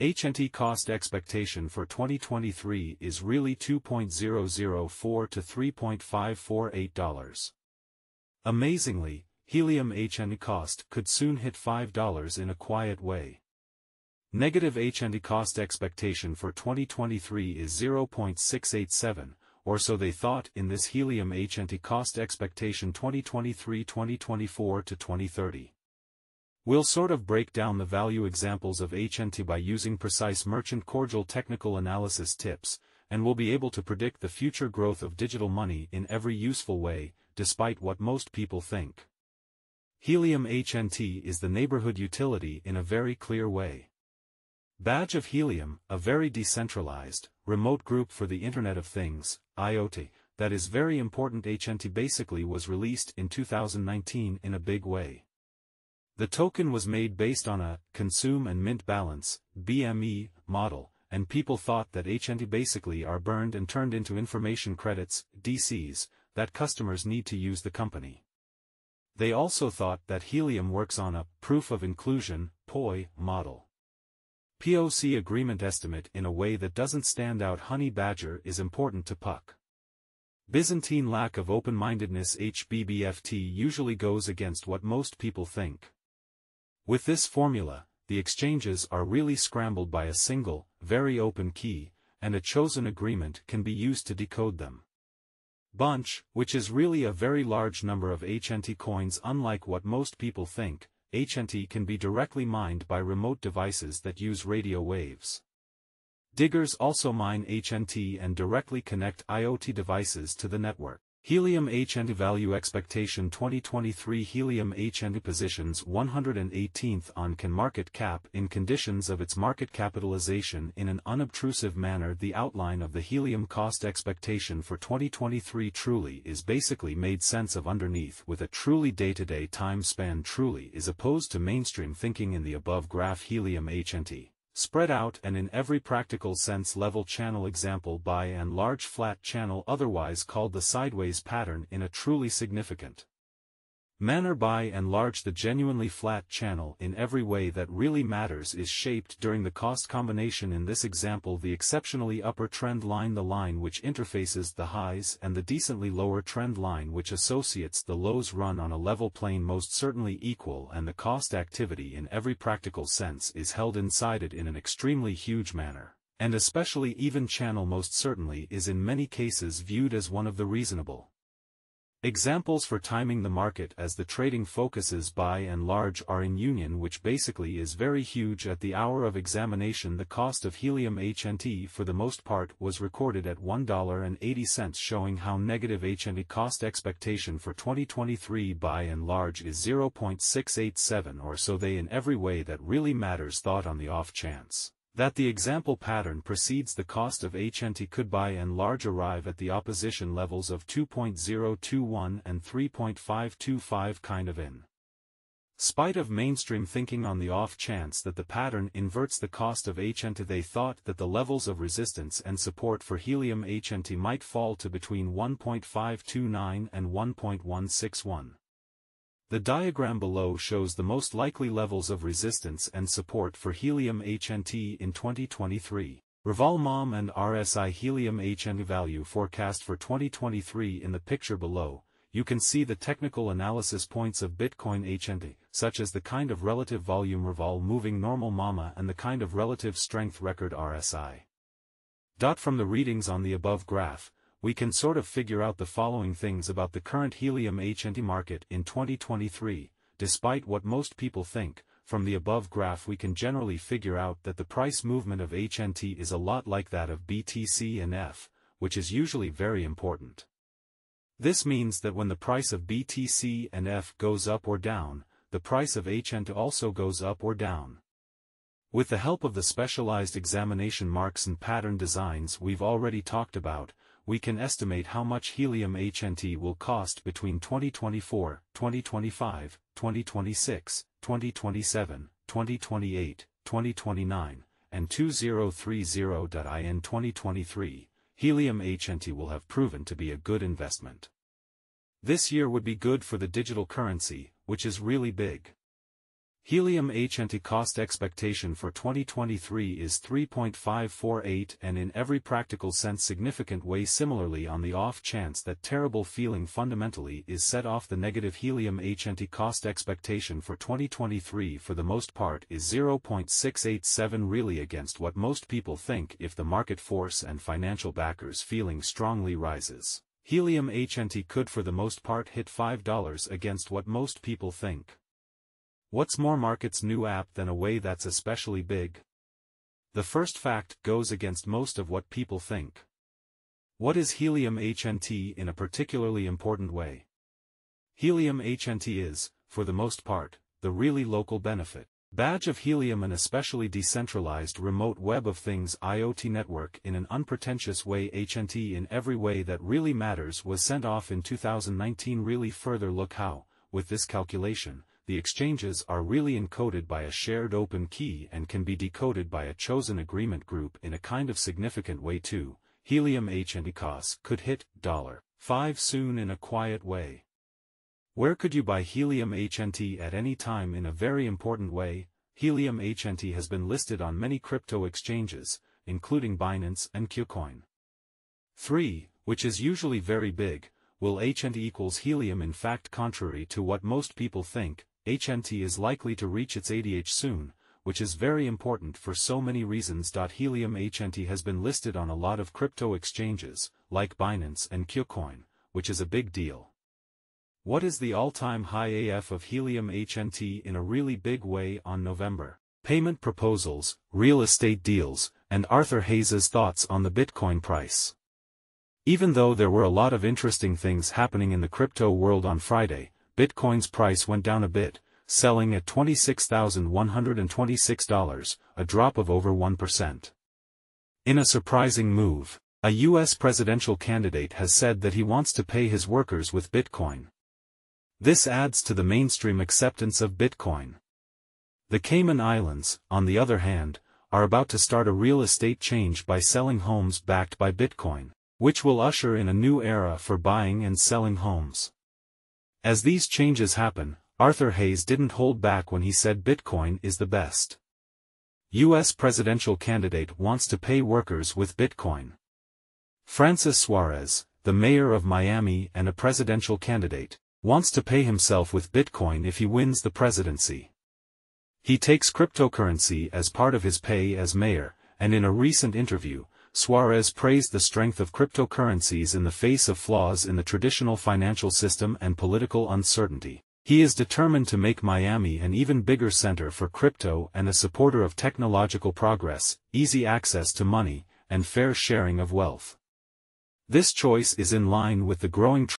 HNT cost expectation for 2023 is really $2.004 to $3.548. Amazingly, Helium HNT cost could soon hit $5 in a quiet way. Negative HNT cost expectation for 2023 is 0.687, or so they thought in this Helium HNT cost expectation 2023-2024 to 2030. We'll sort of break down the value examples of HNT by using precise merchant cordial technical analysis tips, and we'll be able to predict the future growth of digital money in every useful way, despite what most people think. Helium HNT is the neighborhood utility in a very clear way. Badge of Helium, a very decentralized, remote group for the Internet of Things, IoT, that is very important. HNT basically was released in 2019 in a big way. The token was made based on a consume and mint balance (BME) model, and people thought that HNT basically are burned and turned into information credits (DCs) that customers need to use the company. They also thought that Helium works on a proof of inclusion (POI) model. POC agreement estimate in a way that doesn't stand out. Honey badger is important to Puck. Byzantine lack of open-mindedness. HBBFT usually goes against what most people think. With this formula, the exchanges are really scrambled by a single, very open key, and a chosen agreement can be used to decode them. Bunch, which is really a very large number of HNT coins. Unlike what most people think, HNT can be directly mined by remote devices that use radio waves. Diggers also mine HNT and directly connect IoT devices to the network. Helium HNT value expectation 2023. Helium HNT positions 118th on CoinMarketCap in conditions of its market capitalization in an unobtrusive manner. The outline of the Helium cost expectation for 2023 truly is basically made sense of underneath with a truly day-to-day time span. Truly is opposed to mainstream thinking in the above graph. Helium HNT spread out and in every practical sense level channel example by and large flat channel, otherwise called the sideways pattern, in a truly significant manner by and large. The genuinely flat channel in every way that really matters is shaped during the cost combination. In this example, the exceptionally upper trend line, the line which interfaces the highs, and the decently lower trend line which associates the lows, run on a level plane most certainly equal, and the cost activity in every practical sense is held inside it in an extremely huge manner, and especially even channel most certainly is in many cases viewed as one of the reasonable examples for timing the market, as the trading focuses by and large are in union, which basically is very huge. At the hour of examination, the cost of Helium HNT for the most part was recorded at $1.80, showing how negative HNT cost expectation for 2023 by and large is 0.687, or so they in every way that really matters thought. On the off chance that the example pattern precedes, the cost of HNT could by and large arrive at the opposition levels of 2.021 and 3.525, kind of in spite of mainstream thinking. On the off chance that the pattern inverts the cost of HNT, they thought that the levels of resistance and support for Helium HNT might fall to between 1.529 and 1.161. The diagram below shows the most likely levels of resistance and support for Helium HNT in 2023. Reval MOM and RSI Helium HNT value forecast for 2023. In the picture below, you can see the technical analysis points of Bitcoin HNT, such as the kind of relative volume Reval moving normal MAMA and the kind of relative strength record RSI. From the readings on the above graph, we can sort of figure out the following things about the current Helium HNT market in 2023. Despite what most people think, from the above graph we can generally figure out that the price movement of HNT is a lot like that of BTC and F, which is usually very important. This means that when the price of BTC and F goes up or down, the price of HNT also goes up or down. With the help of the specialized examination marks and pattern designs we've already talked about, we can estimate how much Helium HNT will cost between 2024, 2025, 2026, 2027, 2028, 2029, and 2030. In 2023, Helium HNT will have proven to be a good investment. This year would be good for the digital currency, which is really big. Helium HNT cost expectation for 2023 is 3.548 and in every practical sense significant way. Similarly, on the off chance that terrible feeling fundamentally is set off, the negative Helium HNT cost expectation for 2023 for the most part is 0.687, really against what most people think. If the market force and financial backers feeling strongly rises, Helium HNT could for the most part hit $5 against what most people think. What's more market's new app than a way that's especially big? The first fact goes against most of what people think. What is Helium HNT in a particularly important way? Helium HNT is, for the most part, the really local benefit badge of Helium, an especially decentralized remote web of things IoT network in an unpretentious way. HNT in every way that really matters was sent off in 2019. Really further look how, with this calculation, the exchanges are really encoded by a shared open key and can be decoded by a chosen agreement group in a kind of significant way too. Helium HNT costs could hit $5 soon in a quiet way. Where could you buy Helium HNT at any time in a very important way? Helium HNT has been listed on many crypto exchanges, including Binance and KuCoin. 3, which is usually very big. Will HNT equals Helium? In fact, contrary to what most people think, HNT is likely to reach its ADH soon, which is very important for so many reasons. Helium HNT has been listed on a lot of crypto exchanges, like Binance and KuCoin, which is a big deal. What is the all-time high AF of Helium HNT in a really big way on November? Payment proposals, real estate deals, and Arthur Hayes' thoughts on the Bitcoin price. Even though there were a lot of interesting things happening in the crypto world on Friday, Bitcoin's price went down a bit, selling at $26,126, a drop of over 1%. In a surprising move, a U.S. presidential candidate has said that he wants to pay his workers with Bitcoin. This adds to the mainstream acceptance of Bitcoin. The Cayman Islands, on the other hand, are about to start a real estate change by selling homes backed by Bitcoin, which will usher in a new era for buying and selling homes. As these changes happen, Arthur Hayes didn't hold back when he said Bitcoin is the best. U.S. presidential candidate wants to pay workers with Bitcoin. Francis Suarez, the mayor of Miami and a presidential candidate, wants to pay himself with Bitcoin if he wins the presidency. He takes cryptocurrency as part of his pay as mayor, and in a recent interview, Suarez praised the strength of cryptocurrencies in the face of flaws in the traditional financial system and political uncertainty. He is determined to make Miami an even bigger center for crypto and a supporter of technological progress, easy access to money, and fair sharing of wealth. This choice is in line with the growing